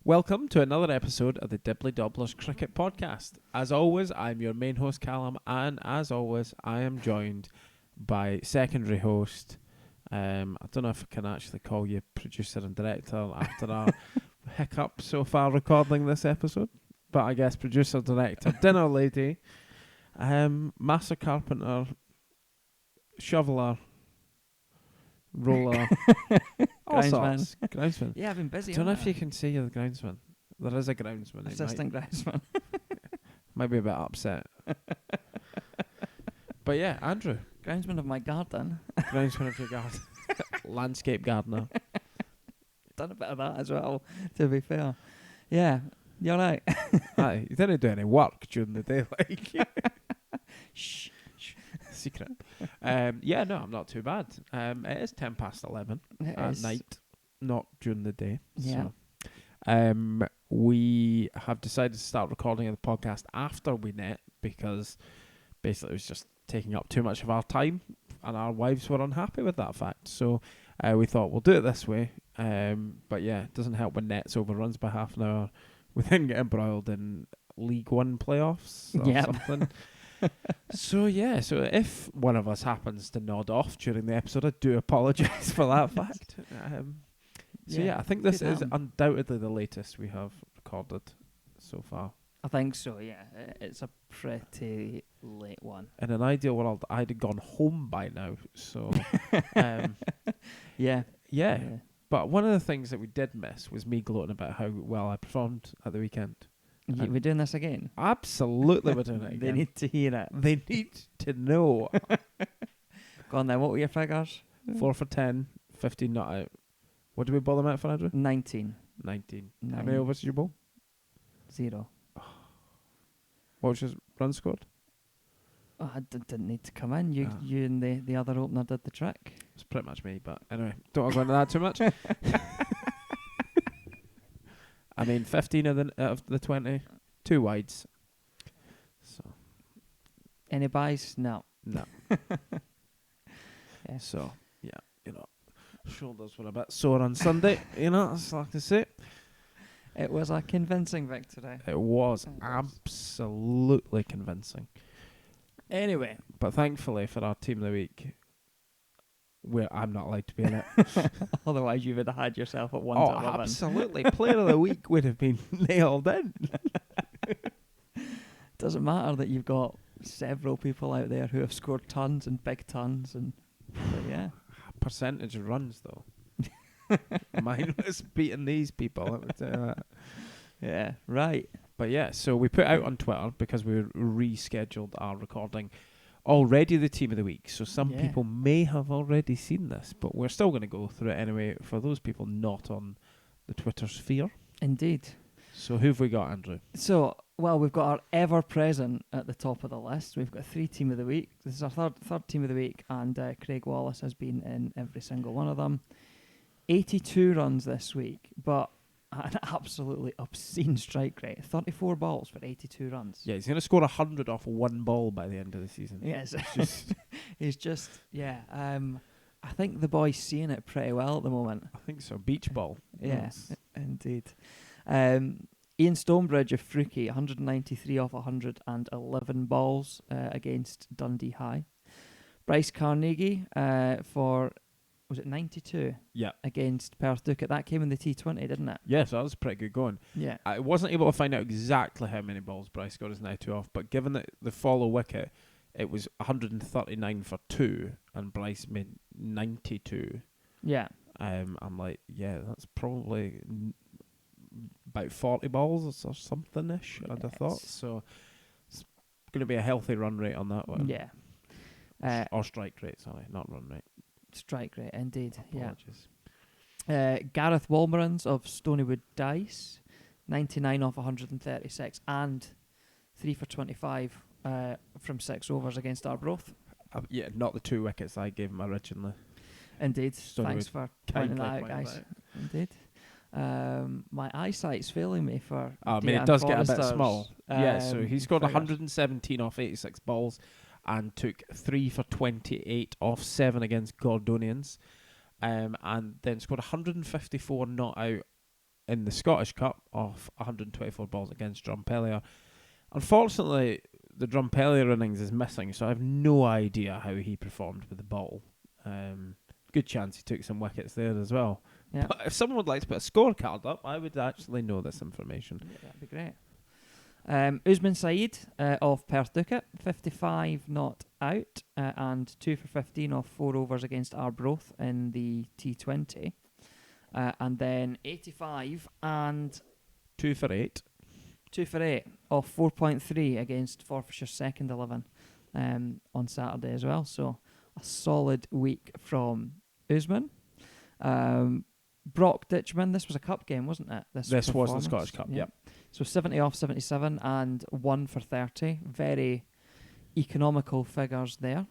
Welcome to another episode of the Dibbly Dobblers Cricket Podcast. As always, I'm your main host, Callum, and as always, I am joined by secondary host. I don't know if I can actually call you producer and director after our hiccup so far recording this episode, but I guess producer, director, dinner lady, master carpenter, shoveler, roller, all sorts. Groundsman. Yeah, I've been busy. I don't know if you can see you're the groundsman. There is a groundsman. Assistant groundsman. Might be a bit upset. But yeah, Andrew. Groundsman of my garden. Groundsman of your garden. Landscape gardener. Done a bit of that as well, to be fair. Yeah, you're right. Aye, you didn't do any work during the day, like. Shh. Secret. Yeah, no, I'm not too bad. It is 11:10 at night, not during the day. Yeah. So, we have decided to start recording the podcast after we net because basically it was just taking up too much of our time and our wives were unhappy with that fact. So we thought we'll do it this way. But yeah, it doesn't help when nets overruns by half an hour. We then get embroiled in League One playoffs or something. So if one of us happens to nod off during the episode, I do apologise for that fact. I think this is undoubtedly the latest we have recorded so far. I think so, yeah. It's a pretty late one. In an ideal world, I'd have gone home by now. So, Yeah. But one of the things that we did miss was me gloating about how well I performed at the weekend. We're doing this again? Absolutely, we're doing it again. They need to hear it. They need to know. Go on then, what were your figures? 4 for 10, 15 not out. What did we bowl them out for, Andrew? 19. 19. How many overs did you bowl? 0. What was your run scored? Oh, I didn't need to come in. You and the other opener did the trick. It's pretty much me, but anyway, don't want to go into that too much. I mean, 15 of the 20, 2 wides. So. Any buys? No. Yeah. So, yeah, shoulders were a bit sore on Sunday, that's like to say. It was a convincing victory. It was absolutely convincing. Anyway. But thankfully for our team of the week, I'm not allowed to be in it. Otherwise, you would have had yourself at 1 to 11. Absolutely. Player of the week would have been nailed in. Doesn't matter that you've got several people out there who have scored tons and big tons, but yeah. Percentage of runs though. Mine was beating these people. Let me tell you that. Yeah, right. But yeah, so we put out on Twitter because we rescheduled our recording. Already the team of the week, so some people may have already seen this, but we're still going to go through it anyway for those people not on the Twitter sphere. Indeed. So who have we got, Andrew? So, we've got our ever-present at the top of the list. We've got 3 team of the week. This is our third team of the week, and Craig Wallace has been in every single one of them. 82 runs this week, but an absolutely obscene strike rate. 34 balls for 82 runs. Yeah, he's going to score 100 off 1 ball by the end of the season. Yes. I think the boy's seeing it pretty well at the moment. I think so. Beach ball. Yes, indeed. Ian Stonebridge of Fruki, 193 off 111 balls against Dundee High. Bryce Carnegie for... Was it 92? Yeah. Against Perth Ducat. That came in the T20, didn't it? Yeah, so that was pretty good going. Yeah. I wasn't able to find out exactly how many balls Bryce got as 92 off, but given that the follow wicket, it was 139 for 2, and Bryce made 92. Yeah. I'm like, yeah, that's probably about 40 balls or something-ish, I'd have thought. So it's going to be a healthy run rate on that one. Yeah. Or strike rate, sorry, not run rate. Strike rate, indeed. Apologies. Yeah. Gareth Walmerans of Stonywood Dice, 99 off 136, and 3 for 25 from 6 overs against Arbroath. Yeah, not the 2 wickets I gave him originally. Indeed. Stonywood. Thanks for pointing that out, guys. Indeed. My eyesight's failing me for. I mean, it does get a bit small. Yeah, so he scored 117 off 86 balls. And took 3 for 28 off 7 against Gordonians. And then scored 154 not out in the Scottish Cup off 124 balls against Drumpellier. Unfortunately, the Drumpellier innings is missing, so I have no idea how he performed with the ball. Good chance he took some wickets there as well. Yeah. But if someone would like to put a scorecard up, I would actually know this information. Yeah, that'd be great. Usman Saeed of Perth Ducat, 55 not out, and 2 for 15 off 4 overs against Arbroath in the T20. And then 85 and 2 for 8. 2 for 8 off 4.3 against Forfeishire's second 11 on Saturday as well. So a solid week from Usman. Brock Ditchman, this was a cup game, wasn't it? This was the Scottish Cup, yep. So 70 off 77 and 1 for 30. Very economical figures there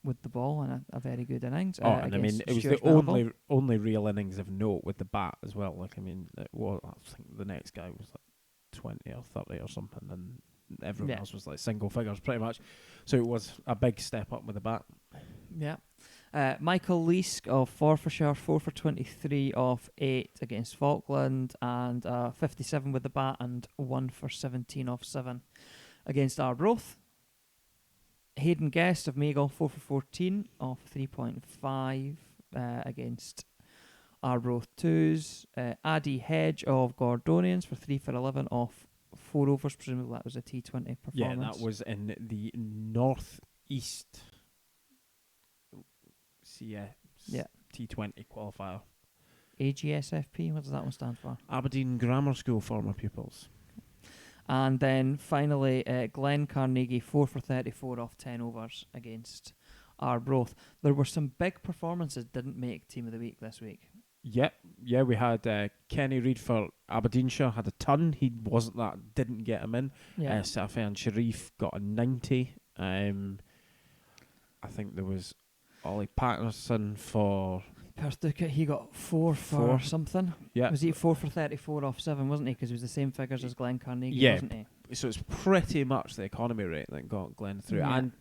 with the ball and a very good innings. And I mean, it was Stuart the only real innings of note with the bat as well. Like, I mean, I think the next guy was like 20 or 30 or something, and everyone else was like single figures pretty much. So it was a big step up with the bat. Yeah. Michael Leask of Forfeishire, 4 for 23 off 8 against Falkland, and 57 with the bat and 1 for 17 off 7 against Arbroath. Hayden Guest of Magle, 4 for 14 off 3.5 against Arbroath 2s. Addy Hedge of Gordonians for 3 for 11 off 4 overs. Presumably that was a T20 performance. Yeah, that was in the North East CS T20 qualifier. AGSFP, what does that one stand for? Aberdeen Grammar School former pupils. And then finally, Glenn Carnegie, 4 for 34 off 10 overs against Arbroath. There were some big performances didn't make Team of the Week this week. Yeah, we had Kenny Reid for Aberdeenshire, had a ton. He wasn't that, didn't get him in. Yeah. Safian Sharif got a 90. I think there was Ollie Patterson for Perth Ducat, he got 4 for something. Yeah. Was he 4 for 34 off 7, wasn't he? Because it was the same figures as Glenn Carnegie, wasn't he? So it's pretty much the economy rate that got Glenn through. Yeah. And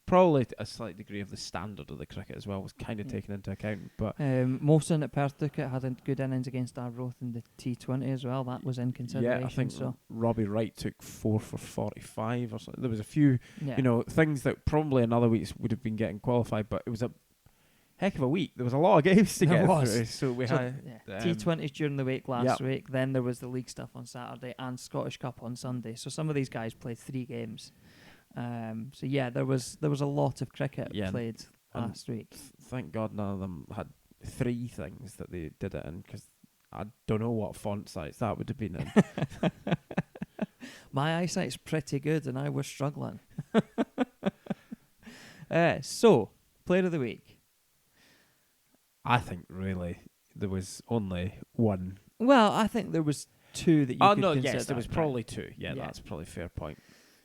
probably a slight degree of the standard of the cricket as well was kind of taken into account. But Molson at Perth Ducat had a good innings against Arbroath in the T20 as well. That was in consideration. Yeah, I think so. Robbie Wright took 4 for 45 or something. There was a few, things that probably in other weeks would have been getting qualified, but it was a heck of a week. There was a lot of games to get through. So we had T20s during the week last week. Then there was the league stuff on Saturday and Scottish Cup on Sunday. So some of these guys played 3 games. There was a lot of cricket played last week. Thank God none of them had 3 things that they did it in, because I don't know what font size that would have been in. My eyesight's pretty good and I was struggling. So, player of the week. I think really there was only one. Well, I think there was 2 that you could consider. Yes, there was probably 2. Yeah, that's probably a fair point.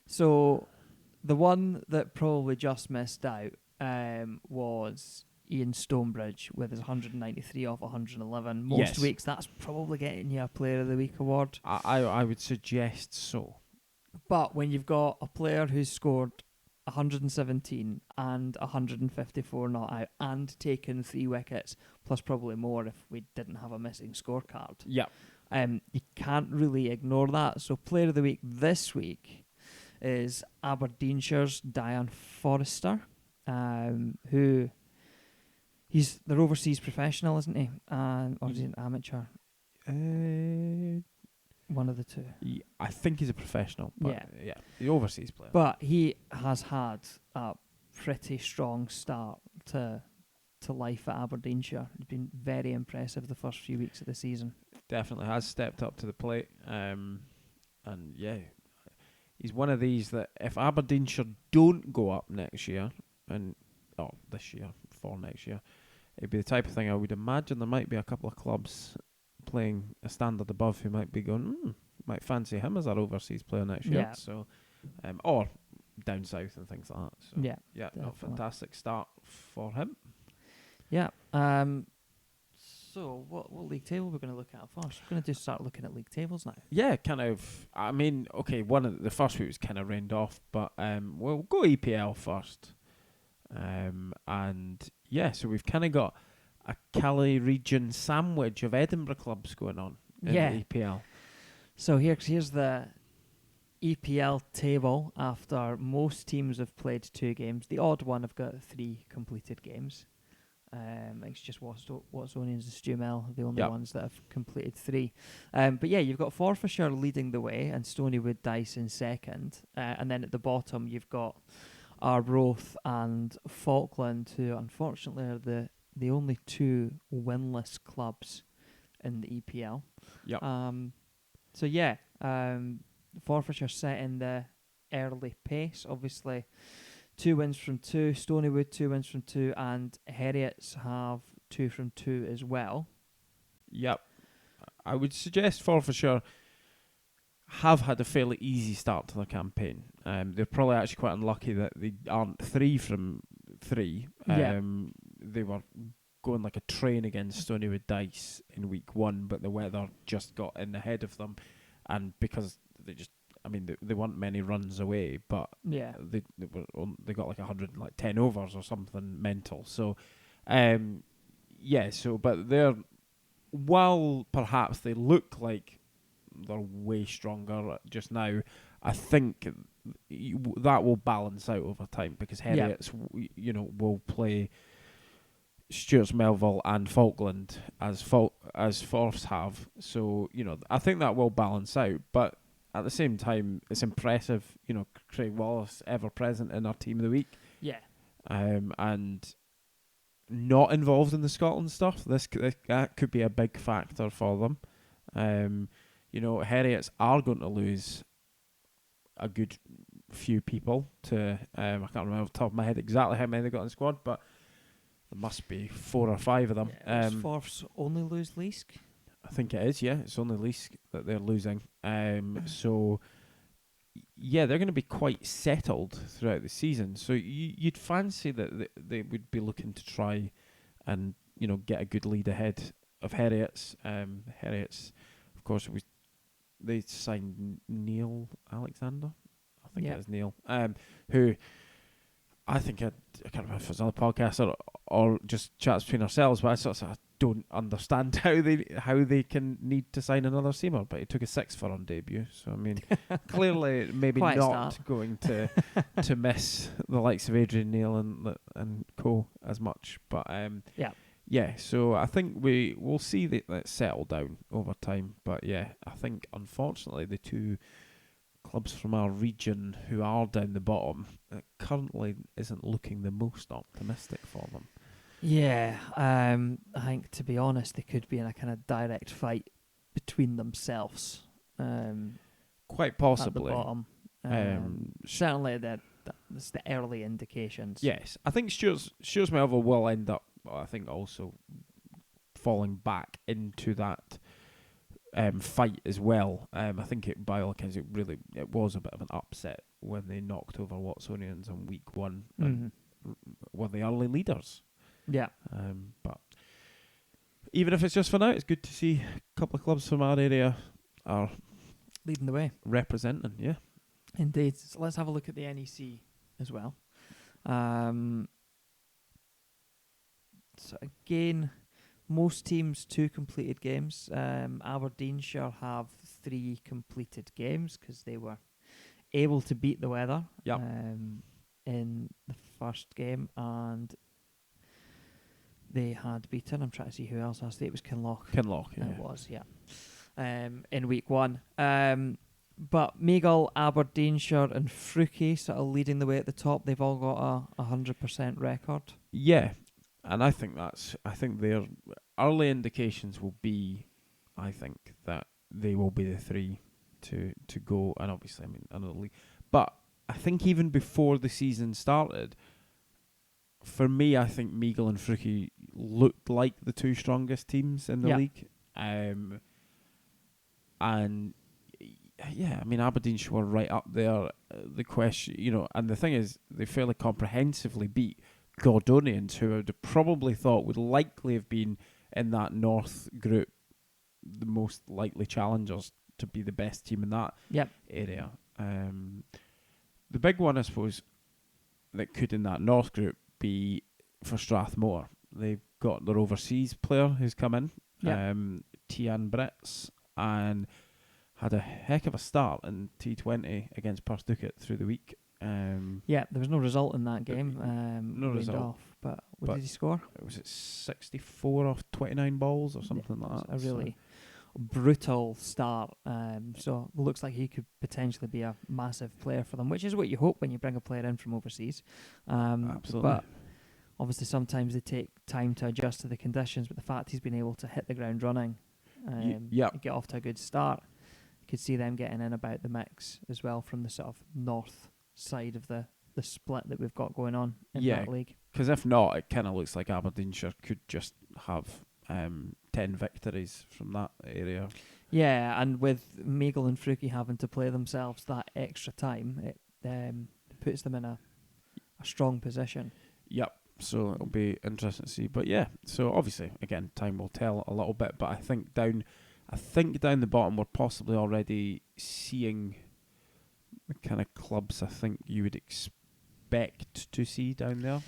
So, the one that probably just missed out was Ian Stonebridge with his 193 off 111. Most weeks, that's probably getting you a Player of the Week award. I would suggest so. But when you've got a player who's scored 117 and 154 not out and taken 3 wickets, plus probably more if we didn't have a missing scorecard. Yeah. You can't really ignore that. So Player of the Week this week is Aberdeenshire's Diane Forrester, who he's their overseas professional, isn't he? Or is he an amateur? One of the 2. I think he's a professional. But the overseas player. But he has had a pretty strong start to life at Aberdeenshire. He's been very impressive the first few weeks of the season. Definitely has stepped up to the plate. He's one of these that if Aberdeenshire don't go up next year, this year, for next year, it'd be the type of thing I would imagine there might be a couple of clubs playing a standard above who might be going, might fancy him as our overseas player next year. Yeah. So, or down south and things like that. So, fantastic start for him. Yeah. So what league table we're going to look at first? We're going to just start looking at league tables now. Yeah, kind of. I mean, okay, one of the first week was kind of rained off, but we'll go EPL first. So we've kind of got a Calais region sandwich of Edinburgh clubs going on. in Yeah. the EPL. So here's the EPL table after most teams have played 2 games. The odd one have got 3 completed games. I think it's just Watsonians and Stumel, the only ones that have completed 3. But yeah, you've got Forfarshire leading the way and Stonywood Dice in second. And then at the bottom, you've got Arbroath and Falkland, who unfortunately are the only 2 winless clubs in the EPL. Yep. So yeah, Forfarshire setting the early pace. Obviously, 2 wins from 2. Stonywood 2 wins from 2, and Heriots have 2 from 2 as well. Yep. I would suggest Forfarshire have had a fairly easy start to their campaign. They're probably actually quite unlucky that they aren't 3 from 3. They were going like a train against Stonywood Dice in week 1, but the weather just got in ahead of them, and because they weren't many runs away, but they got like 110 overs or something mental. So, but they're, while perhaps they look like they're way stronger just now, I think that will balance out over time, because Heriots, will play Stewart's Melville and Falkland as Forths have. So, I think that will balance out. But at the same time, it's impressive, Craig Wallace ever present in our team of the week. Yeah. And not involved in the Scotland stuff. That could be a big factor for them. Heriots are going to lose a good few people to, I can't remember off the top of my head exactly how many they got in the squad, but there must be 4 or 5 of them. Forths only lose Leask? I think it is, yeah. It's only Leask that they're losing. So, yeah, they're going to be quite settled throughout the season. So you'd fancy that they would be looking to try and, get a good lead ahead of Heriots. Heriots, of course, they signed Neil Alexander. I think it is Neil. Who I think I can't remember if it's on the podcast or just chats between ourselves, but I don't understand how they can need to sign another seamer, but he took a 6 for on debut. So I mean, clearly maybe Quite not going to miss the likes of Adrian Neil and co as much. But so I think we'll see that settle down over time. But yeah, I think unfortunately the 2 clubs from our region who are down the bottom currently isn't looking the most optimistic for them. Yeah, I think, to be honest, they could be in a kind of direct fight between themselves. Quite possibly. At the bottom. Certainly that's the early indications. Yes, I think Stewart's Melville will end up, I think, also falling back into that fight as well. I think by all accounts it was a bit of an upset when they knocked over Watsonians in week 1 and were the early leaders. Yeah. But even if it's just for now, it's good to see a couple of clubs from our area are leading the way, representing. Yeah, indeed. So let's have a look at the NEC as well. So again, most teams 2 completed games. Aberdeenshire have 3 completed games because they were able to beat the weather in the first game, and they had beaten, I'm trying to see who else last day, it was Canlock. Yeah. It was, yeah. In week 1. But Meagle, Aberdeenshire and Fruki sort of leading the way at the top. They've all got a 100% record. Yeah. And I think their early indications will be, I think, that they will be the 3 to go, and obviously, I mean, another league. But I think even before the season started, for me, I think Meagle and Fruki looked like the 2 strongest teams in the league. And yeah, I mean, Aberdeenshire were right up there. The question, and the thing is, they fairly comprehensively beat Gordonians, who I would have probably thought would likely have been in that North group the most likely challengers to be the best team in that area. The big one, I suppose, that could in that North group be for Strathmore. They've got their overseas player who's come in, Tian Bretts, and had a heck of a start in T20 against Porthducat through the week. Yeah, there was no result in that game. No rained result. Off, but what did he score? Was it 64 off 29 balls or something like that? A really brutal start. So it looks like he could potentially be a massive player for them, which is what you hope when you bring a player in from overseas. Absolutely. But obviously sometimes they take time to adjust to the conditions, but the fact he's been able to hit the ground running and get off to a good start, you could see them getting in about the mix as well from the sort of north side of the split that we've got going on in that league. Because if not, it kind of looks like Aberdeenshire could just have 10 victories from that area. Yeah, and with Meagle and Fruki having to play themselves that extra time, it puts them in a strong position. Yep. So it'll be interesting to see. But yeah, so obviously, again, time will tell a little bit. But I think down the bottom, we're possibly already seeing the kind of clubs I think you would expect to see down there.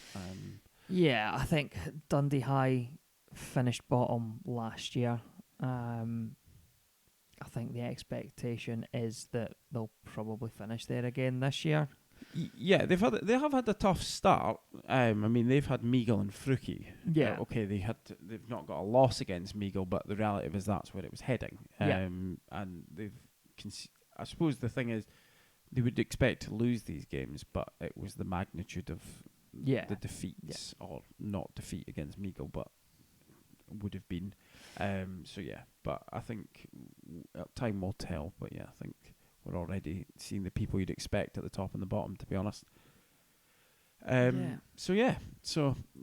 Yeah, I think Dundee High finished bottom last year. I think the expectation is that they'll probably finish there again this year. Yeah, they have had a tough start. I mean, they've had Meagle and Fruki. Yeah. Okay, they've not got a loss against Meagle, but the reality is that's where it was heading. And I suppose the thing is, they would expect to lose these games, but it was the magnitude of the defeats, or not defeat against Meagle, but would have been. But I think time will tell. But yeah, I think we're already seeing the people you'd expect at the top and the bottom, to be honest. So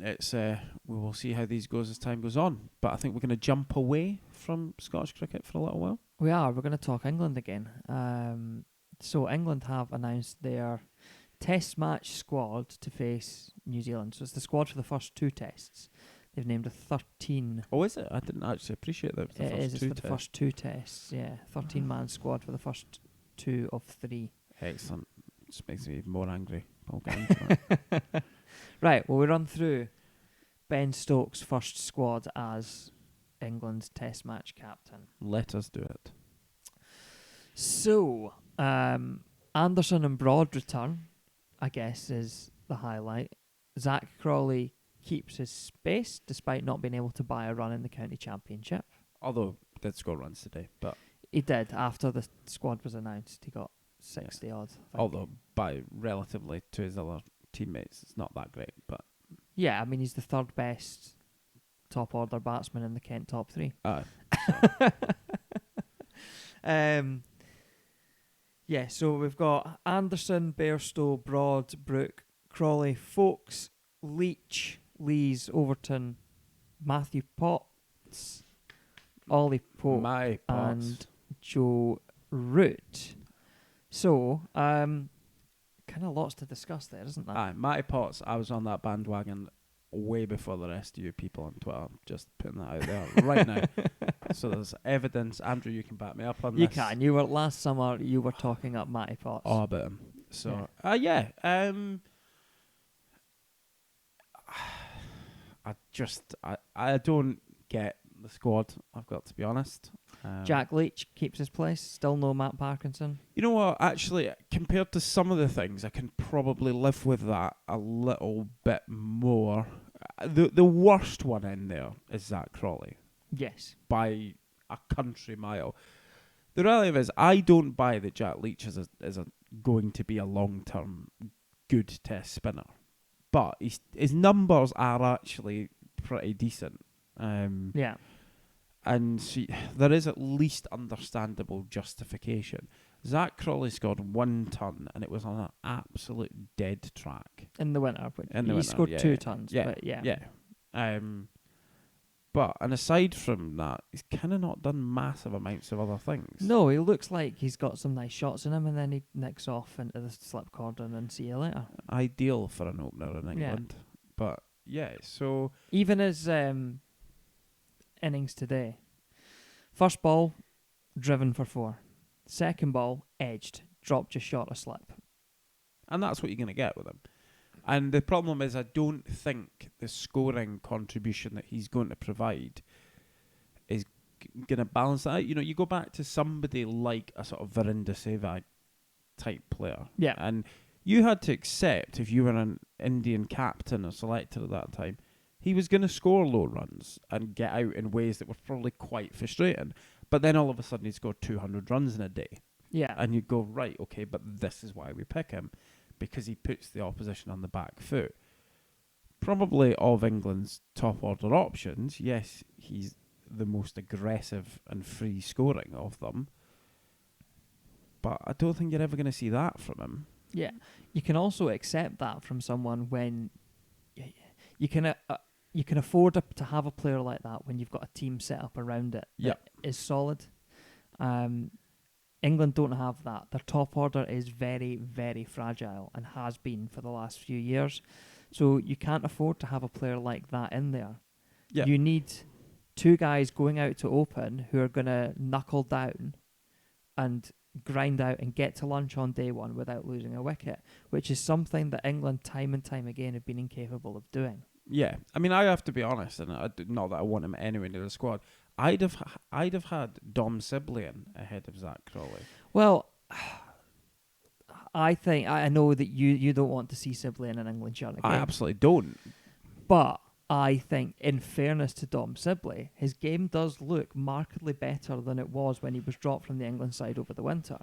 it's we will see how these goes as time goes on. But I think we're going to jump away from Scottish cricket for a little while. We are. We're going to talk England again. So England have announced their Test match squad to face New Zealand. So it's the squad for the first two tests. They've named a 13. Oh, is it? I didn't actually appreciate that. It is. It's for the first two tests. Yeah, 13-man squad for the first 2 of 3. Excellent. Just makes me even more angry. I'll get into it. Right. Well, we run through Ben Stokes' first squad as England's Test match captain. Let us do it. So, Anderson and Broad return, I guess, is the highlight. Zach Crawley keeps his space despite not being able to buy a run in the county championship. Although did score runs today, but he did after the squad was announced. He got 60 odd. Although by relatively to his other teammates, it's not that great. But yeah, I mean he's the third best top order batsman in the Kent top 3. Yeah, so we've got Anderson, Bairstow, Broad, Brook, Crawley, Folkes, Leach, Lees, Overton, Matthew Potts, Ollie Pope, and Joe Root. So, kind of lots to discuss there, isn't there? Aye, Matty Potts, I was on that bandwagon way before the rest of you people on Twitter. I'm just putting that out there right now. So there's evidence. Andrew, you can back me up on this. You can. You were last summer. You were talking up Matty Potts. Oh, about him. So I don't get the squad. I've got to be honest. Jack Leach keeps his place. Still no Matt Parkinson. You know what? Actually, compared to some of the things, I can probably live with that a little bit more. The worst one in there is Zach Crawley. Yes. By a country mile. The reality is, I don't buy that Jack Leach is going to be a long-term good test spinner. But his numbers are actually pretty decent. Yeah. And there is at least understandable justification. Zach Crawley scored 1 ton, and it was on an absolute dead track. In the winter. He scored 2 tons. Yeah, but yeah. And aside from that, he's kind of not done massive amounts of other things. No, he looks like he's got some nice shots in him, and then he nicks off into the slip cordon and see you later. Ideal for an opener in England. Yeah. But, yeah, so... Even his innings today. First ball, driven for 4. Second ball, edged, dropped just short of slip. And that's what you're going to get with him. And the problem is, I don't think the scoring contribution that he's going to provide is going to balance that out? You know, you go back to somebody like a sort of Verinda Sehwag type player. Yeah. And you had to accept, if you were an Indian captain or selector at that time, he was going to score low runs and get out in ways that were probably quite frustrating. But then all of a sudden he scored 200 runs in a day. Yeah. And you go, right, okay, but this is why we pick him. Because he puts the opposition on the back foot. Probably of England's top order options, yes, he's the most aggressive and free scoring of them. But I don't think you're ever going to see that from him. Yeah. You can also accept that from someone when you can afford to have a player like that when you've got a team set up around it that is solid. England don't have that. Their top order is very, very fragile and has been for the last few years. So you can't afford to have a player like that in there. Yeah. You need two guys going out to open who are going to knuckle down and grind out and get to lunch on day one without losing a wicket, which is something that England time and time again have been incapable of doing. Yeah, I mean, I have to be honest, and not that I want him anywhere near the squad. I'd have had Dom Sibley ahead of Zach Crawley. Well, I know that you don't want to see Sibley in an England shirt again. I absolutely don't. But I think, in fairness to Dom Sibley, his game does look markedly better than it was when he was dropped from the England side over the winter.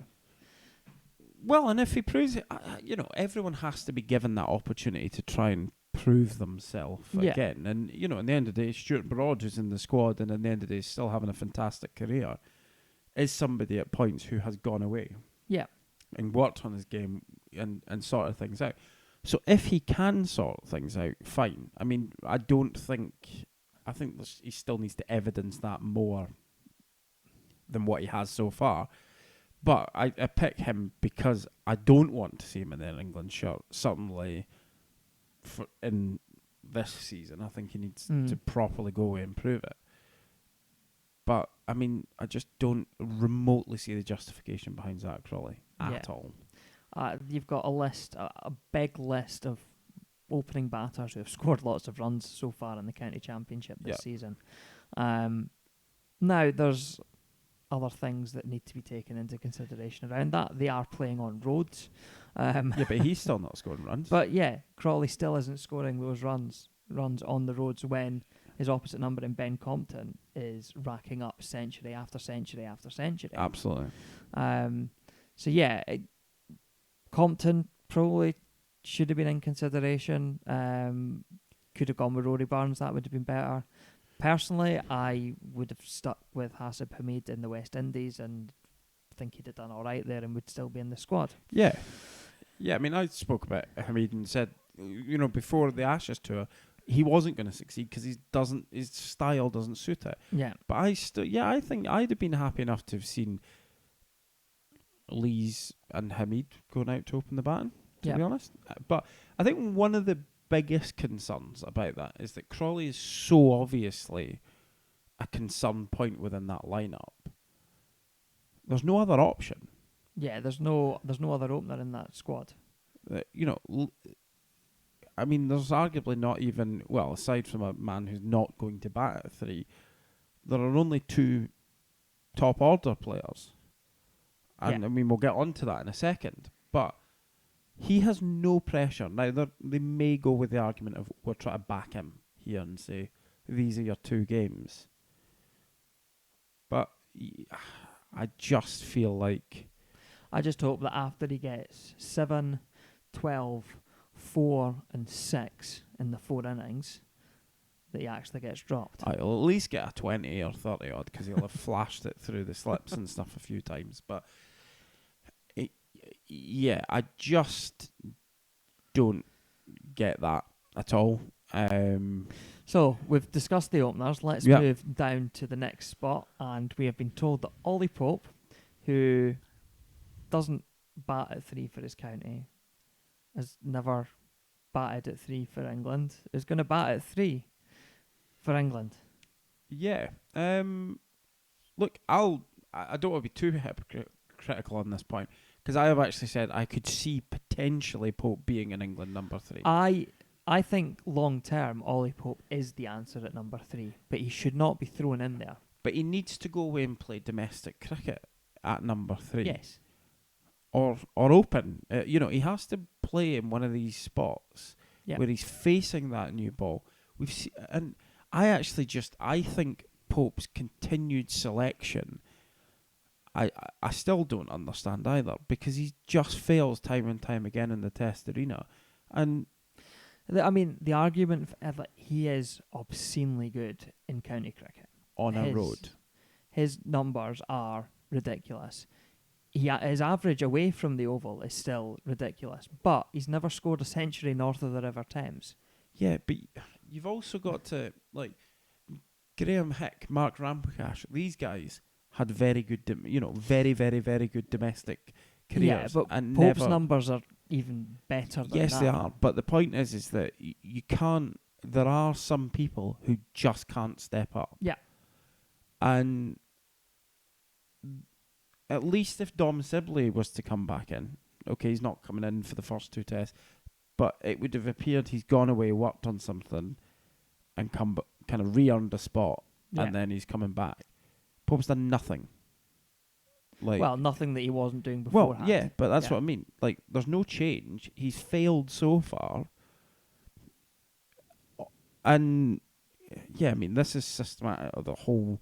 Well, and if he proves it, everyone has to be given that opportunity to try and prove themselves again. And, in the end of the day, Stuart Broad, who's in the squad and at the end of the day is still having a fantastic career, is somebody at points who has gone away. Yeah. And worked on his game and sorted things out. So if he can sort things out, fine. I mean, I think he still needs to evidence that more than what he has so far. But I pick him because I don't want to see him in an England shirt, certainly in this season. I think he needs to properly go away and prove it. But, I mean, I just don't remotely see the justification behind Zach Crawley at all. You've got a big list of opening batters who have scored lots of runs so far in the county championship this season. Now, there's other things that need to be taken into consideration around that. They are playing on roads. But he's still not scoring runs. But yeah, Crawley still isn't scoring those runs on the roads when his opposite number in Ben Compton is racking up century after century after century. Absolutely. So yeah, Compton probably should have been in consideration. Could have gone with Rory Barnes. That would have been better. Personally, I would have stuck with Hasib Hamid in the West Indies and think he'd have done all right there and would still be in the squad. Yeah. Yeah, I mean, I spoke about Hamid and said, before the Ashes tour, he wasn't going to succeed because his style doesn't suit it. Yeah. But I think I'd have been happy enough to have seen Lees and Hamid going out to open the baton, to be honest. But I think one of the biggest concerns about that is that Crawley is so obviously a concern point within that lineup. There's no other option. Yeah, there's no other opener in that squad. I mean, there's arguably not even, aside from a man who's not going to bat at 3, there are only 2 top order players. And I mean, we'll get on to that in a second. But he has no pressure. Now, they may go with the argument of we're trying to back him here and say, these are your 2 games. But I just feel like... I just hope that after he gets 7, 12, 4 and 6 in the 4 innings, that he actually gets dropped. I'll at least get a 20 or 30 odd because he'll have flashed it through the slips and stuff a few times. But I just don't get that at all. So we've discussed the openers. Let's move down to the next spot, and we have been told that Ollie Pope, who doesn't bat at 3 for his county, has never batted at 3 for England, is going to bat at 3 for England. Yeah. Look, I don't want to be too hypocritical on this point, because I have actually said I could see potentially Pope being in England number 3. I think long term Ollie Pope is the answer at number 3, but he should not be thrown in there. But he needs to go away and play domestic cricket at number 3. Yes. Or open. He has to play in one of these spots Yeah. where he's facing that new ball. And I think Pope's continued selection, I still don't understand either, because he just fails time and time again in the Test arena. And the argument that he is obscenely good in county cricket. On a road. His numbers are ridiculous. His average away from the Oval is still ridiculous, but he's never scored a century north of the River Thames. Yeah, but you've also got to, Graham Hick, Mark Ramprakash, these guys had very good, very, very, very good domestic careers. Yeah, but and Pope's numbers are even better than that. Yes, they are. But the point is that you can't, there are some people who just can't step up. Yeah. And at least if Dom Sibley was to come back in, okay, he's not coming in for the first 2 tests, but it would have appeared he's gone away, worked on something, and kind of re-earned a spot, and then he's coming back. Pope's done nothing. Nothing that he wasn't doing beforehand. Well, yeah, but that's what I mean. There's no change. He's failed so far. And, this is systematic of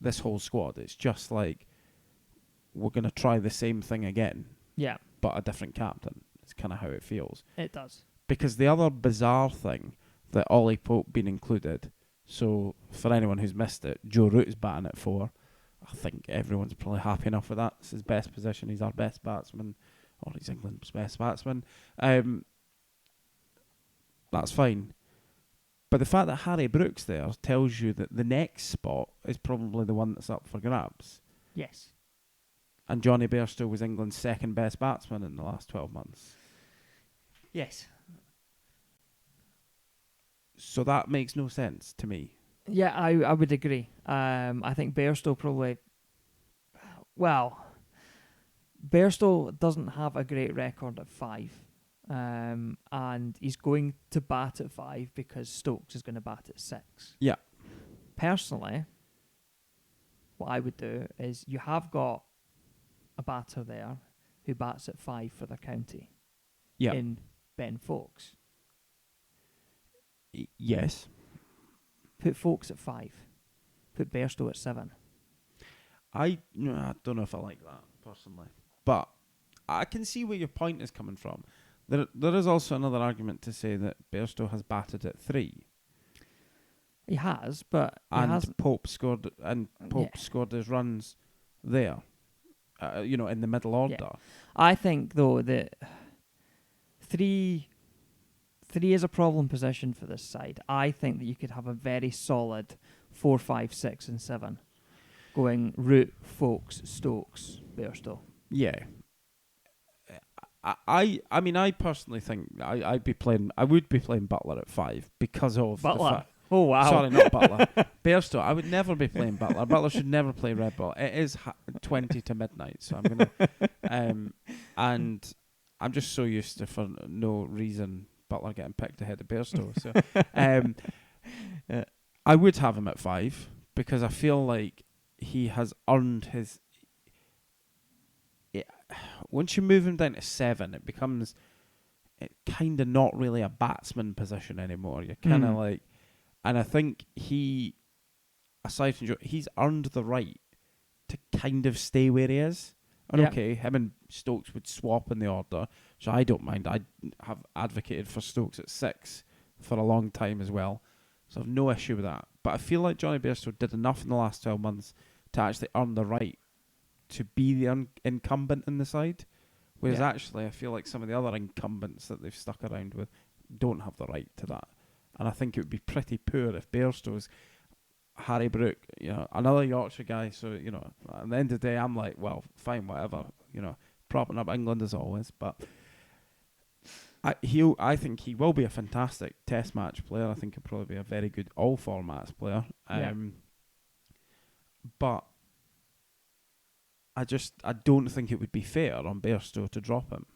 this whole squad. It's just we're going to try the same thing again. Yeah. But a different captain. It's kind of how it feels. It does. Because the other bizarre thing that Ollie Pope been included, so for anyone who's missed it, Joe Root's batting at 4. I think everyone's probably happy enough with that. It's his best position. He's our best batsman, or he's England's best batsman. That's fine. But the fact that Harry Brooks there tells you that the next spot is probably the one that's up for grabs. Yes. And Johnny Bairstow was England's second best batsman in the last 12 months. Yes. So that makes no sense to me. Yeah, I would agree. I think Bairstow probably... Well, Bairstow doesn't have a great record at 5. And he's going to bat at 5 because Stokes is going to bat at 6. Yeah. Personally, what I would do is you have got a batter there who bats at 5 for the county. Yeah. In Ben Foakes. Yes. Put Foakes at 5. Put Bairstow at 7. I don't know if I like that, personally. But I can see where your point is coming from. There is also another argument to say that Bairstow has batted at 3. He has, but Pope scored scored his runs there. In the middle order. Yeah. I think though that 3 is a problem position for this side. I think that you could have a very solid 4, 5, 6, and 7 going Root, Foakes, Stokes, Bairstow. Yeah. I personally think I would be playing Butler at 5 because of Butler. The fact. Oh wow! Sorry, not Butler. Bairstow. I would never be playing Butler. Butler should never play red ball. It is 20 to midnight, so I'm gonna. And I'm just so used to, for no reason, Butler getting picked ahead of Bairstow. So, I would have him at 5 because I feel like he has earned his. Once you move him down to 7, it becomes kind of not really a batsman position anymore. You're kind of and I think aside from Joe, he's earned the right to kind of stay where he is. And okay, him and Stokes would swap in the order, so I don't mind. I have advocated for Stokes at 6 for a long time as well, so I've no issue with that. But I feel like Johnny Bairstow did enough in the last 12 months to actually earn the right to be the incumbent in the side, whereas actually I feel like some of the other incumbents that they've stuck around with don't have the right to that. And I think it would be pretty poor if Bairstow's Harry Brook, another Yorkshire guy. So, at the end of the day, I'm like, well, fine, whatever. Propping up England as always. But I think he will be a fantastic Test match player. I think he'll probably be a very good all formats player. But I don't think it would be fair on Bairstow to drop him.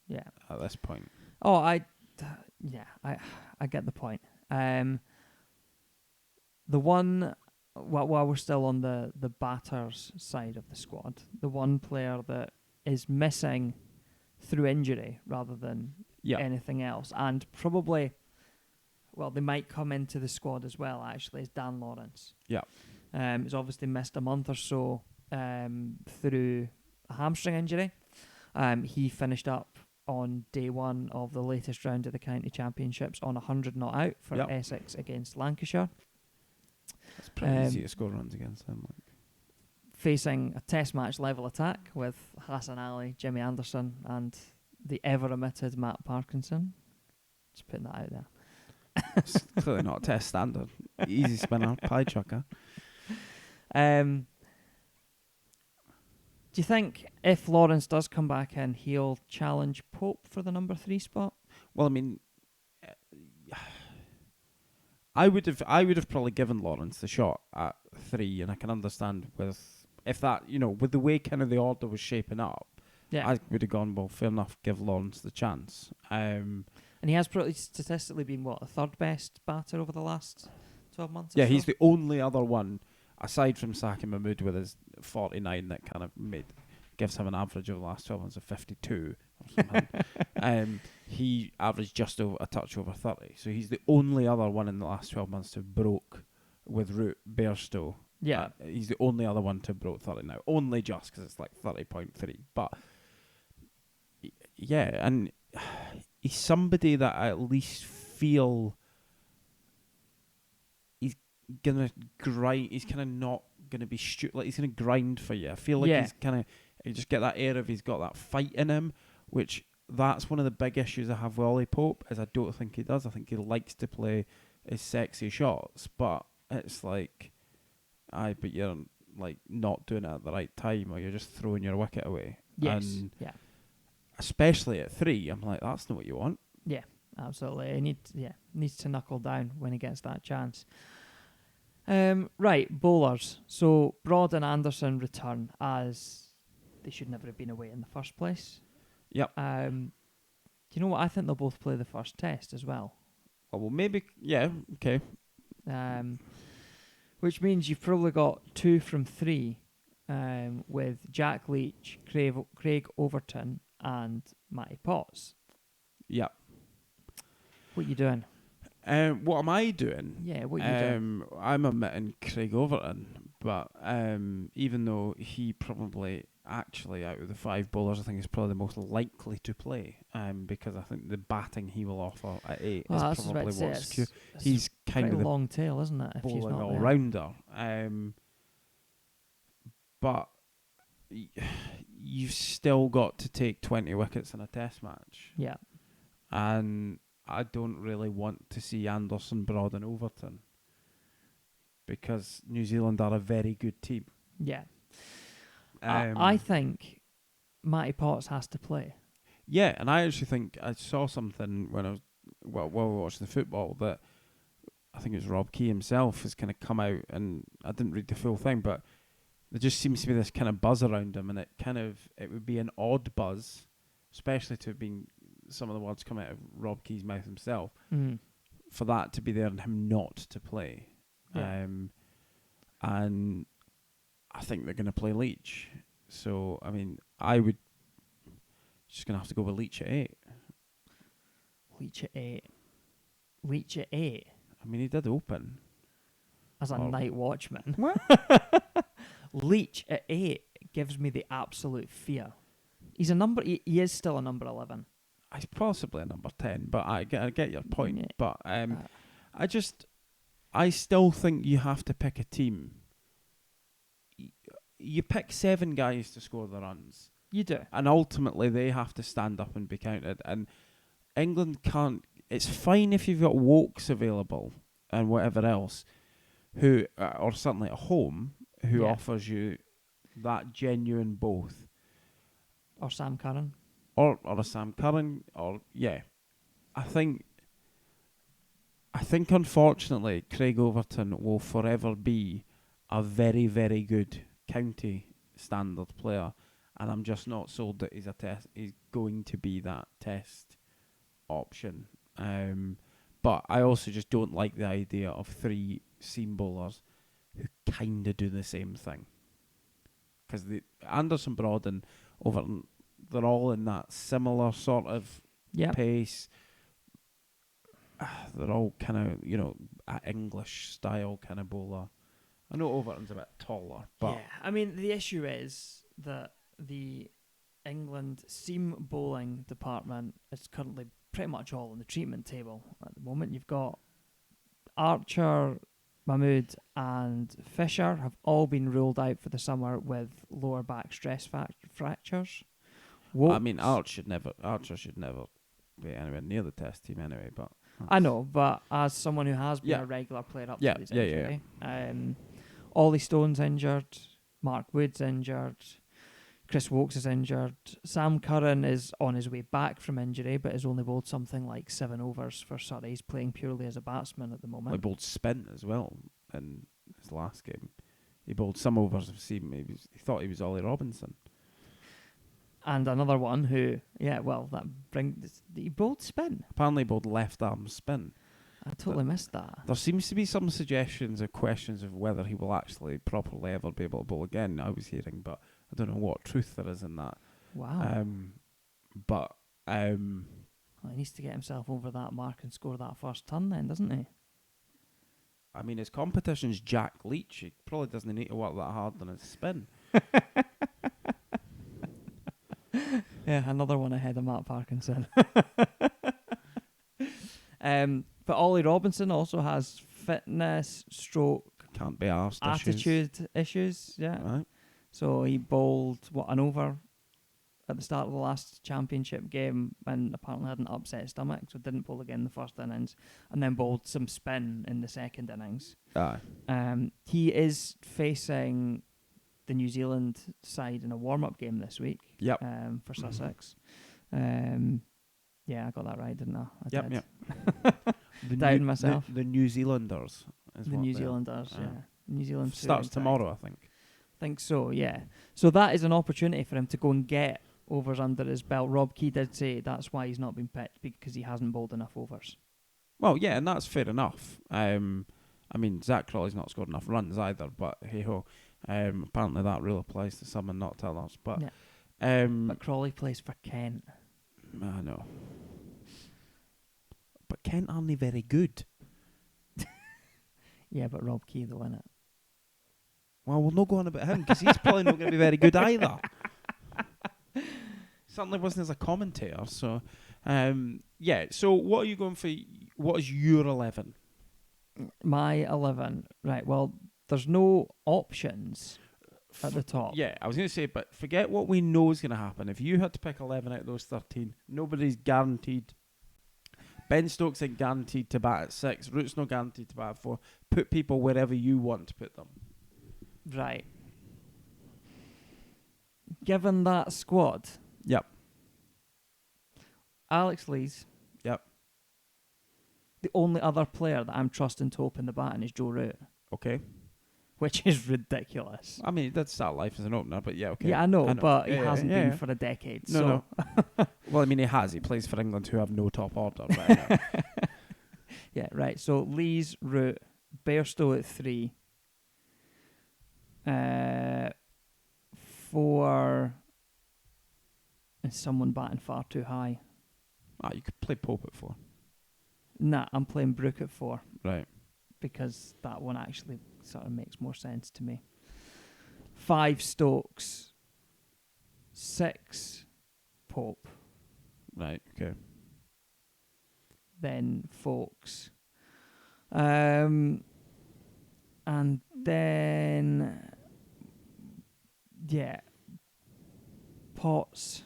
Yeah. At this point. Oh, I get the point. The one while we're still on the batters side of the squad, the one player that is missing through injury rather than anything else, and probably, well, they might come into the squad as well, actually, is Dan Lawrence. Yeah. He's obviously missed a month or so through a hamstring injury. He finished up on day one of the latest round of the county championships on 100 not out for Essex against Lancashire. It's pretty easy to score runs against them. Facing a test match level attack with Hassan Ali, Jimmy Anderson, and the ever omitted Matt Parkinson. Just putting that out there. It's clearly not a test standard. Easy spinner, pie chucker. Do you think if Lawrence does come back in, he'll challenge Pope for the number 3 spot? Well, I mean, I would have probably given Lawrence the shot at 3, and I can understand with the way kind of the order was shaping up. Yeah, I would have gone, well, fair enough, give Lawrence the chance. And he has probably statistically been, the third best batter over the last 12 months or yeah, so? he's the only other one, aside from Saki Mahmood with his 49, that kind of gives him an average over the last 12 months of 52 or something. He averaged just over a touch over 30. So he's the only other one in the last 12 months to have broke with Root Bairstow. Yeah. He's the only other one to have broke 30 now. Only just because it's like 30.3. But yeah, and he's somebody that I at least feel he's gonna grind. He's kind of not gonna be like he's gonna grind for you. I feel like he's kind of, you just get that air of he's got that fight in him, which that's one of the big issues I have with Ollie Pope, is I don't think he does. I think he likes to play his sexy shots, but it's like, but you're like not doing it at the right time, or you're just throwing your wicket away. Yes. And yeah. especially at 3, I'm like, that's not what you want. Yeah, absolutely. He needs to knuckle down when he gets that chance. Right, bowlers. So Broad and Anderson return, as they should never have been away in the first place. Yep. Do you know what? I think they'll both play the first test as well. Oh, well, maybe, yeah, okay. Which means you've probably got 2 from 3 with Jack Leach, Craig Overton, and Matty Potts. Yep. What you doing? What am I doing? Yeah, what you doing? I'm omitting Craig Overton, but even though he probably, actually, out of the 5 bowlers, I think is probably the most likely to play, because I think the batting he will offer at 8 is probably what's cute. He's kind of the long tail, isn't it? If he's bowling not all-rounder. But you've still got to take 20 wickets in a test match. Yeah. And I don't really want to see Anderson, Broad and Overton, because New Zealand are a very good team. Yeah. I think Matty Potts has to play. Yeah, and I actually think I saw something when I was while we were watching the football, that I think it was Rob Key himself has kind of come out, and I didn't read the full thing, but there just seems to be this kind of buzz around him, and it would be an odd buzz, especially to have been some of the words come out of Rob Key's mouth himself, for that to be there and him not to play. Yeah. And I think they're going to play Leach. So, I mean, I would just going to have to go with Leach at 8. Leach at 8. Leach at 8? I mean, he did open. As a night watchman. What? Leach at 8 gives me the absolute fear. He's a number. He is still a number 11. He's possibly a number 10, but I get your point. Yeah. But I still think you have to pick a team. You pick 7 guys to score the runs. You do. And ultimately they have to stand up and be counted. And England can't. It's fine if you've got Wokes available and whatever else, who or certainly at home, who offers you that genuine both. Or Sam Curran. Or a Sam Curran, I think unfortunately Craig Overton will forever be a very, very good county standard player, and I'm just not sold that he's going to be that test option. But I also just don't like the idea of 3 seam bowlers who kind of do the same thing. Because Anderson, Broad and Overton, they're all in that similar sort of pace. They're all kind of, English style kind of bowler. I know Overton's a bit taller, but... Yeah, I mean, the issue is that the England seam bowling department is currently pretty much all on the treatment table at the moment. You've got Archer, Mahmood and Fisher have all been ruled out for the summer with lower back stress fractures. I mean, Archer should never be anywhere near the test team anyway, but... I know, but as someone who has been a regular player up to this injury, Ollie Stone's injured, Mark Wood's injured, Chris Wokes is injured, Sam Curran is on his way back from injury, but has only bowled something like 7 overs for Surrey. He's playing purely as a batsman at the moment. He bowled spin as well in his last game. He bowled some overs of seam. He thought he was Ollie Robinson. And another one who, he bowled spin. Apparently he bowled left arm spin. I totally missed that. There seems to be some suggestions or questions of whether he will actually properly ever be able to bowl again, I was hearing, but I don't know what truth there is in that. Wow. Well, he needs to get himself over that mark and score that first ton then, doesn't he? I mean, his competition's Jack Leach. He probably doesn't need to work that hard on his spin. Yeah, another one ahead of Matt Parkinson. But Ollie Robinson also has fitness, stroke, can't be arsed attitude issues. Yeah. Right. So he bowled an over at the start of the last championship game and apparently had an upset stomach, so didn't bowl again in the first innings, and then bowled some spin in the second innings. He is facing the New Zealand side in a warm-up game this week. Yep. For Sussex. Yeah, I got that right, didn't I? I did. Doubting myself. The New Zealanders. New Zealanders, yeah. New Zealand starts tomorrow, I think. Think so, yeah. So that is an opportunity for him to go and get overs under his belt. Rob Key did say that's why he's not been picked, because he hasn't bowled enough overs. Well, yeah, and that's fair enough. I mean, Zach Crawley's not scored enough runs either, but hey-ho. Apparently that rule applies to some and not to others. But, but Crawley plays for Kent. I know. But Kent aren't very good. Yeah, but Rob Key, though, innit? Well, we'll not go on about him, because he's probably not going to be very good either. Certainly wasn't as a commentator. So, so what are you going for? What is your 11? My 11. Right, well, there's no options at the top. Yeah, I was going to say, but forget what we know is going to happen. If you had to pick 11 out of those 13, nobody's guaranteed. Ben Stokes ain't guaranteed to bat at 6. Root's not guaranteed to bat at 4. Put people wherever you want to put them. Right. Given that squad. Yep. Alex Lees. Yep. The only other player that I'm trusting to open the batting is Joe Root. Okay. Which is ridiculous. I mean, he did start life as an opener, but yeah, okay. Yeah, I know. But he hasn't been for a decade. No. Well, I mean, he has. He plays for England, who have no top order. But yeah, right. So Lees, Root, Bairstow at 3. 4. And someone batting far too high. You could play Pope at 4. Nah, I'm playing Brook at 4. Right. Because that one actually sort of makes more sense to me. 5 Stokes. 6 Pope. Right, okay. Then Folks. And then... Yeah. Potts.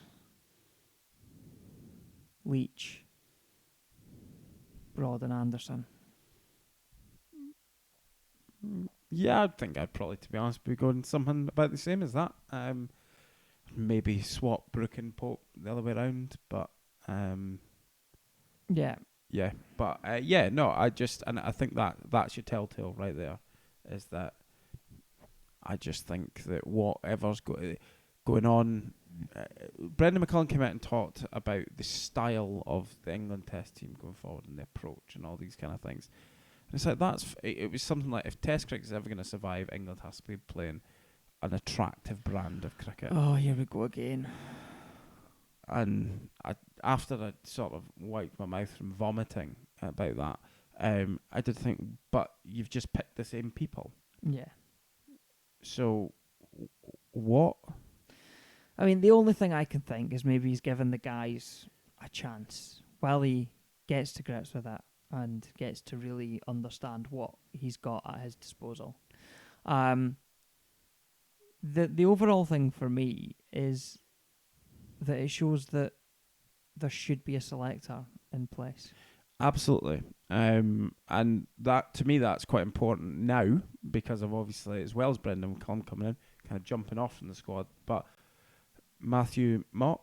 Leach. Broad and Anderson. Yeah, I think I'd probably, to be honest, be going something about the same as that. Maybe swap Brook and Pope the other way around, but yeah, but and I think that's your telltale right there, is that I just think that whatever's going on. Brendan McCullum came out and talked about the style of the England Test team going forward and the approach and all these kind of things. It's like it was something like, if Test cricket is ever going to survive, England has to be playing an attractive brand of cricket. Oh, here we go again. And after I sort of wiped my mouth from vomiting about that, I did think, but you've just picked the same people. Yeah. So, what? I mean, the only thing I can think is maybe he's given the guys a chance while he gets to grips with it and gets to really understand what he's got at his disposal. The overall thing for me is that it shows that there should be a selector in place. Absolutely. And that, to me, that's quite important now, because of, obviously, as well as Brendan McCullum coming in, kind of jumping off from the squad, but Matthew Mott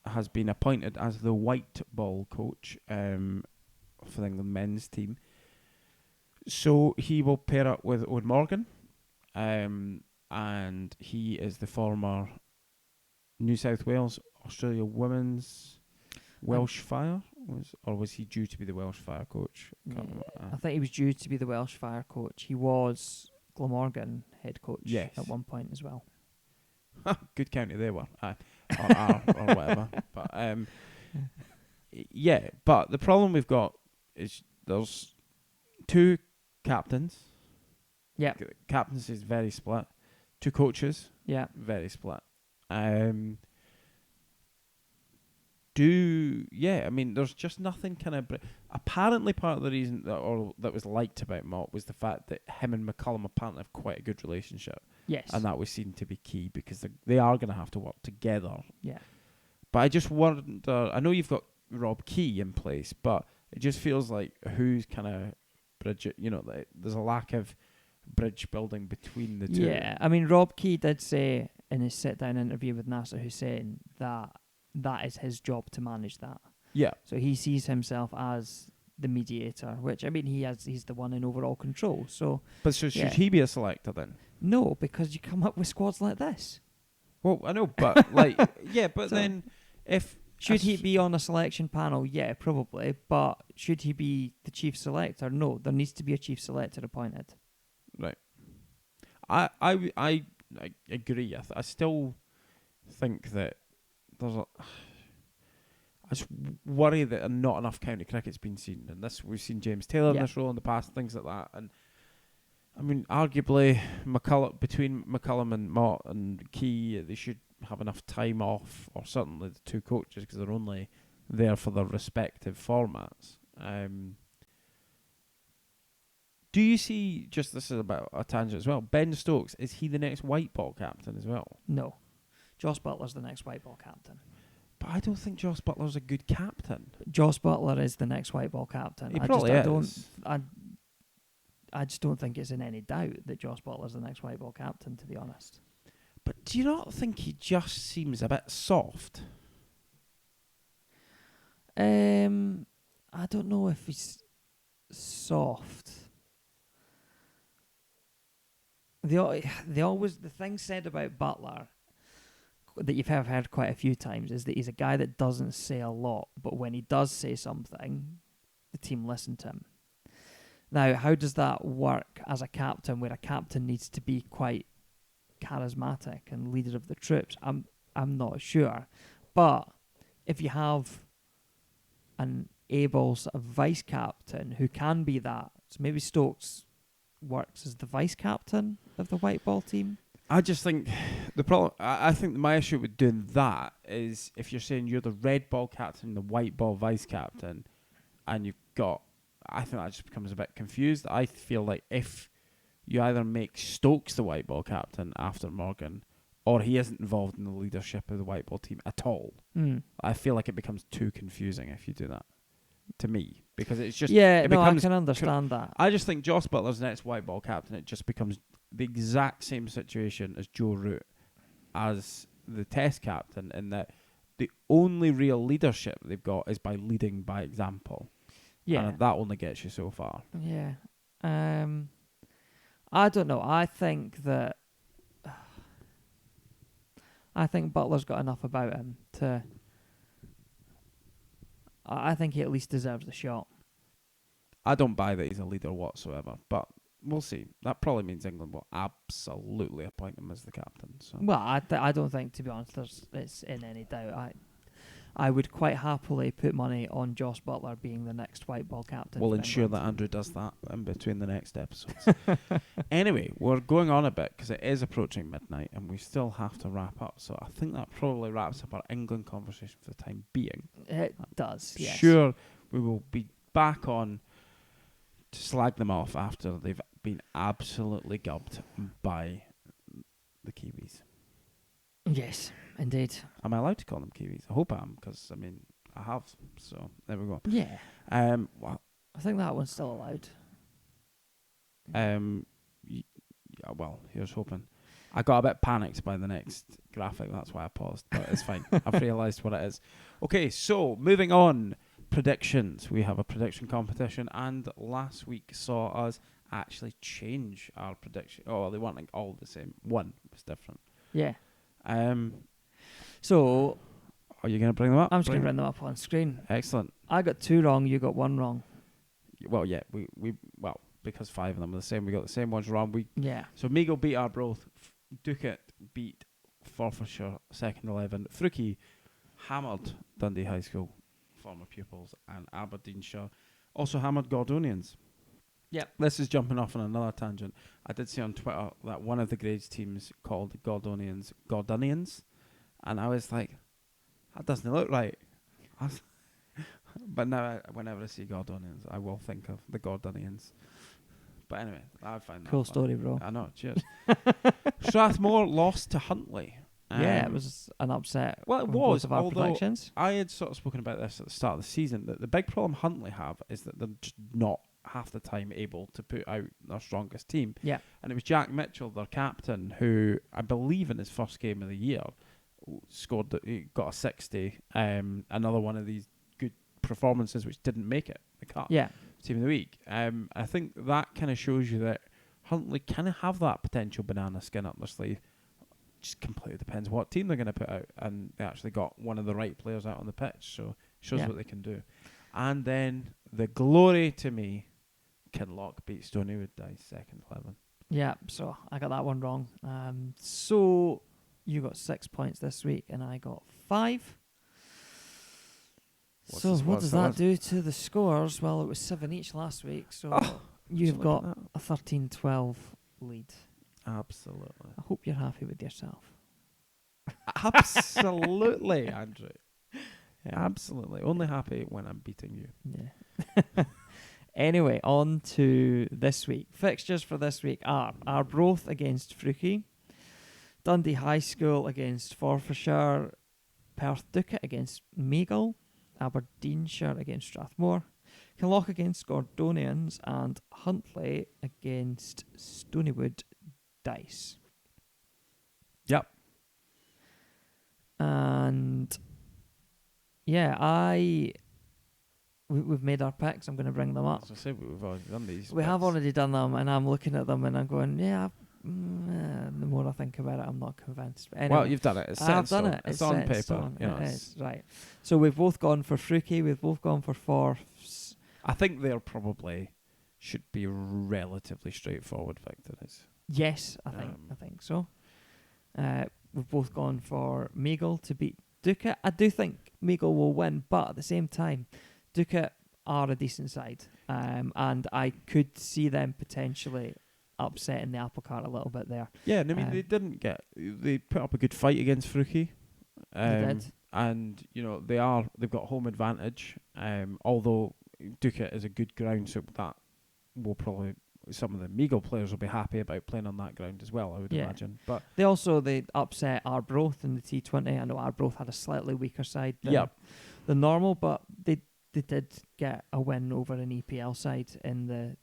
has been appointed as the white ball coach for the England men's team. So he will pair up with Owen Morgan, and he is the former New South Wales Australia women's Welsh Fire, was he due to be the Welsh Fire coach? I think he was due to be the Welsh Fire coach. He was Glamorgan head coach at one point as well. Good county they were, or whatever. But yeah. But the problem we've got is there's two captains. Yeah. Captains is very split. Two coaches. Yeah. Very split. I mean, there's just nothing kind of. Apparently, part of the reason that was liked about Mott was the fact that him and McCullum apparently have quite a good relationship. Yes. And that was seen to be key, because they are going to have to work together. Yeah. But I just wonder, I know you've got Rob Key in place, but it just feels like who's kind of bridge, there's a lack of bridge building between the two. Yeah, I mean, Rob Key did say in his sit-down interview with Nasser Hussain that is his job to manage that. Yeah. So he sees himself as the mediator, which, I mean, he's the one in overall control. So, but should he be a selector then? No, because you come up with squads like this. Well, I know, but but so then if should he be on a selection panel? Yeah, probably. But should he be the chief selector? No, there needs to be a chief selector appointed. Right. I agree. I still think that there's I just worry that not enough county cricket's been seen, and we've seen James Taylor in this role in the past, things like that, and I mean, arguably, between McCullum and Mott and Key, they should have enough time off, or certainly the two coaches, because they're only there for their respective formats. Do you see, this is about a tangent as well, Ben Stokes, is he the next white ball captain as well? No. Joss Butler's the next white ball captain. But I don't think Joss Butler's a good captain. Joss Butler is the next white ball captain. He probably is. I just don't think it's in any doubt that Joss Butler's the next white ball captain, to be honest. But do you not think he just seems a bit soft? I don't know if he's soft. The thing said about Butler that you've heard quite a few times is that he's a guy that doesn't say a lot, but when he does say something, the team listen to him. Now, how does that work as a captain, where a captain needs to be quite charismatic and leader of the troops? I'm not sure. But if you have an able sort of vice captain who can be that, so maybe Stokes works as the vice captain of the white ball team. I just think the problem. I think my issue with doing that is if you're saying you're the red ball captain, the white ball vice captain, and you've got. I think that just becomes a bit confused. I feel like if you either make Stokes the white ball captain after Morgan, or he isn't involved in the leadership of the white ball team at all, I feel like it becomes too confusing if you do that. To me, because it's just I can understand that. I just think Joss Butler's next white ball captain. It just becomes the exact same situation as Joe Root as the Test captain, in that the only real leadership they've got is by leading by example. Yeah, and that only gets you so far. Yeah, I don't know. I think Butler's got enough about him to. I think he at least deserves the shot. I don't buy that he's a leader whatsoever, but we'll see. That probably means England will absolutely appoint him as the captain. So. Well, I don't think, to be honest, it's in any doubt. I would quite happily put money on Joss Butler being the next white ball captain. We'll ensure England. that Andrew does that in between the next episodes. Anyway, we're going on a bit because it is approaching midnight and we still have to wrap up. So I think that probably wraps up our England conversation for the time being. It does, yes. Sure, we will be back on to slag them off after they've been absolutely gubbed by the Kiwis. Yes, indeed. Am I allowed to call them Kiwis? I hope I am, because, I mean, I have. So, there we go. Yeah. Well, I think that one's still allowed. Yeah, well, here's hoping. I got a bit panicked by the next graphic. That's why I paused, but it's fine. I've realised what it is. Okay, so moving on. Predictions. We have a prediction competition, and last week saw us actually change our prediction. Oh, they weren't like all the same. One was different. Yeah. So, are you going to bring them up? I'm just going to bring them up on screen. Excellent. I got 2 wrong, you got 1 wrong. Well, yeah, well, because 5 of them are the same, we got the same ones wrong. Yeah. So Meagle beat Arbroath, Ducat beat Forfarshire, second 11. Frookie hammered Dundee High School, former pupils, and Aberdeenshire also hammered Gordonians. Yep. This is jumping off on another tangent. I did see on Twitter that one of the grades teams called Gordonians Gordonians, and I was like, that doesn't look right. But now, whenever I see Gordonians, I will think of the Gordonians. But anyway, I find that cool fun. story, bro. I know, cheers. Strathmore lost to Huntly. Yeah, it was an upset. Well, it on was, both of our although predictions. I had sort of spoken about this at the start of the season, that the big problem Huntly have is that they're just not half the time able to put out their strongest team. Yeah. And it was Jack Mitchell, their captain, who I believe in his first game of the year he got a 60. Another one of these good performances which didn't make it the cut. Yeah. Team of the week. I think that kind of shows you that Huntly kind of have that potential banana skin up their sleeve. Just completely depends what team they're going to put out, and they actually got one of the right players out on the pitch, so shows what they can do. And then the glory to me, Canlock beat Stonywood Dice second 11. Yeah, so I got that one wrong. So you got 6 points this week, and I got 5. What does that do to the scores? Well, it was 7 each last week, so you've got a 13-12 lead. Absolutely. I hope you're happy with yourself. Absolutely, Andrew. Yeah, absolutely. Only happy when I'm beating you. Yeah. Anyway, on to this week. Fixtures for this week are Arbroath against Frookie, Dundee High School against Forfarshire, Perth Ducat against Meagle, Aberdeenshire against Strathmore, Canlock against Gordonians, and Huntly against Stonywood Dice. Yep. And yeah, we've made our picks. I'm going to bring them up. As I said, we've already done these. We have already done them, and I'm looking at them and I'm going, the more I think about it, I'm not convinced. But anyway, well, you've done it. It's I've done it. It's on set in paper. stone. You know, It is, right. So we've both gone for Frookie. We've both gone for Forfs. I think they're probably should be relatively straightforward victories. Yes, I think so. We've both gone for Meagle to beat Ducat. I do think Meagle will win, but at the same time, Ducat are a decent side, and I could see them potentially upsetting the apple cart a little bit there. Yeah, and I mean they put up a good fight against Frookie. They did. And they've got home advantage. Although Ducat is a good ground, so that will probably some of the Meagle players will be happy about playing on that ground as well, I would imagine. But they upset Arbroath in the T20. I know Arbroath had a slightly weaker side than normal, but they did get a win over an EPL side in the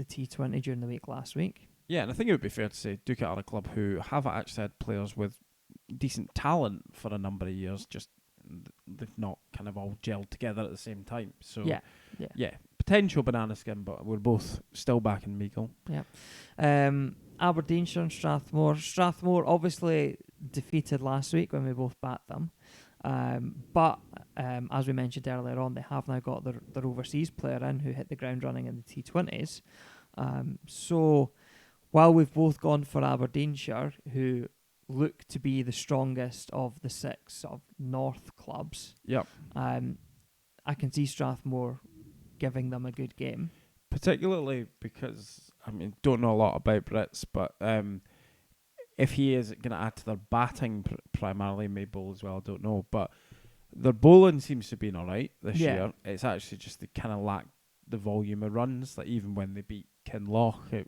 T20 during the week last week. Yeah, and I think it would be fair to say Ducat are a club who have actually had players with decent talent for a number of years, just they've not kind of all gelled together at the same time. So yeah, potential banana skin, but we're both still back in Meagle. Yeah. Aberdeenshire and Strathmore. Strathmore obviously defeated last week when we both backed them. But as we mentioned earlier on, they have now got their overseas player in who hit the ground running in the T20s. So while we've both gone for Aberdeenshire, who look to be the strongest of the 6 sort of North clubs, Yep. I can see Strathmore giving them a good game. Particularly because, I mean, don't know a lot about Brits, but if he is going to add to their batting primarily, may bowl as well, I don't know. But their bowling seems to be alright this year. It's actually just they kind of lack the volume of runs. Like even when they beat Canlock, it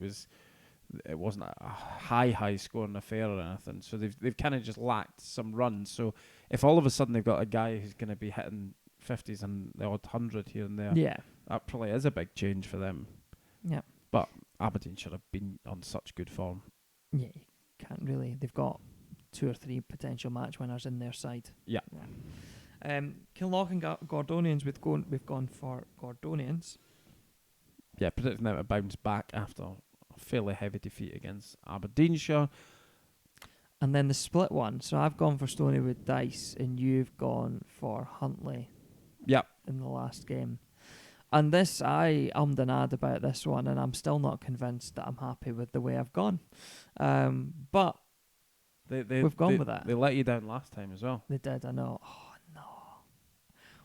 wasn't a high scoring affair or anything. So they've kind of just lacked some runs. So if all of a sudden they've got a guy who's going to be hitting 50s and the odd 100 here and there, that probably is a big change for them. Yeah. But Aberdeenshire have been on such good form. Yeah, you can't really. They've got 2 or 3 potential match winners in their side. Yeah. Canlock and Gordonians, we've gone for Gordonians. Yeah, predicting them to bounce back after a fairly heavy defeat against Aberdeenshire. And then the split one. So I've gone for Stonywood Dice and you've gone for Huntly. Yep. In the last game. And this, I ummed and ahed about this one, and I'm still not convinced that I'm happy with the way I've gone. But we've gone with that. They let you down last time as well. They did, I know. Oh, no.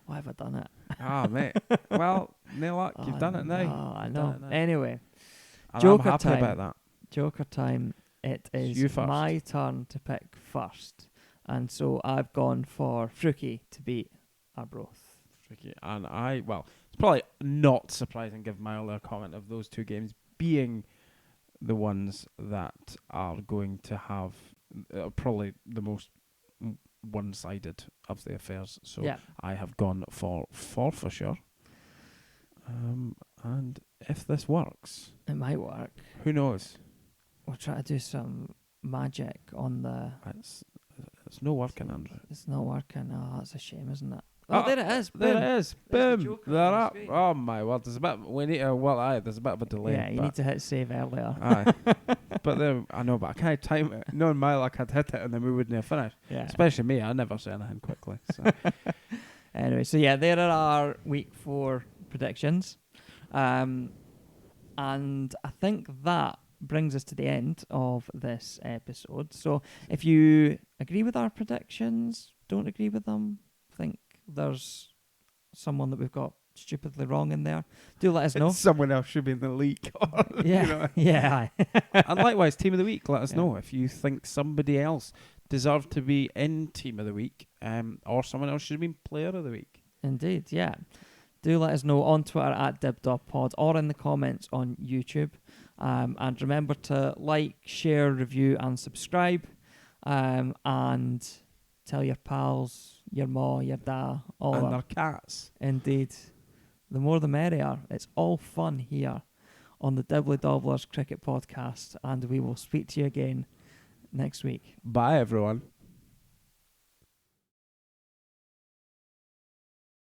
Why have I done it? Mate. Well, no luck. You've done it now. I know. Anyway. And Joker I'm happy time. about that. Joker time. It is you first. my turn to pick first. And so I've gone for Fruki to beat Arbroath. And it's probably not surprising given my earlier comment of those 2 games being the ones that are going to have probably the most one-sided of the affairs. So I have gone for Forfarshire. And if this works, it might work. Who knows? We'll try to do some magic on the... It's not working, Andrew. It's not working. Oh, that's a shame, isn't it? Oh, there it is. There it is. Boom. They're up. Screen. Oh my word. There's a bit there's a bit of a delay. Yeah, you need to hit save earlier. Aye. But then I know, but I can't time it. Knowing my luck, I'd hit it and then we wouldn't have finished. Yeah. Especially me, I never say anything quickly. So. Anyway, so there are our week 4 predictions. And I think that brings us to the end of this episode. So if you agree with our predictions, don't agree with them, think there's someone that we've got stupidly wrong in there, do let us know. Someone else should be in the league. Yeah. And likewise, Team of the Week, let us know if you think somebody else deserved to be in Team of the Week, or someone else should have been Player of the Week. Indeed, yeah. Do let us know on Twitter at dib.pod or in the comments on YouTube. And remember to like, share, review and subscribe. And tell your pals, your ma, your da, all and that. their cats. Indeed. The more the merrier. It's all fun here on the Dibbly Dobblers Cricket Podcast. And we will speak to you again next week. Bye, everyone.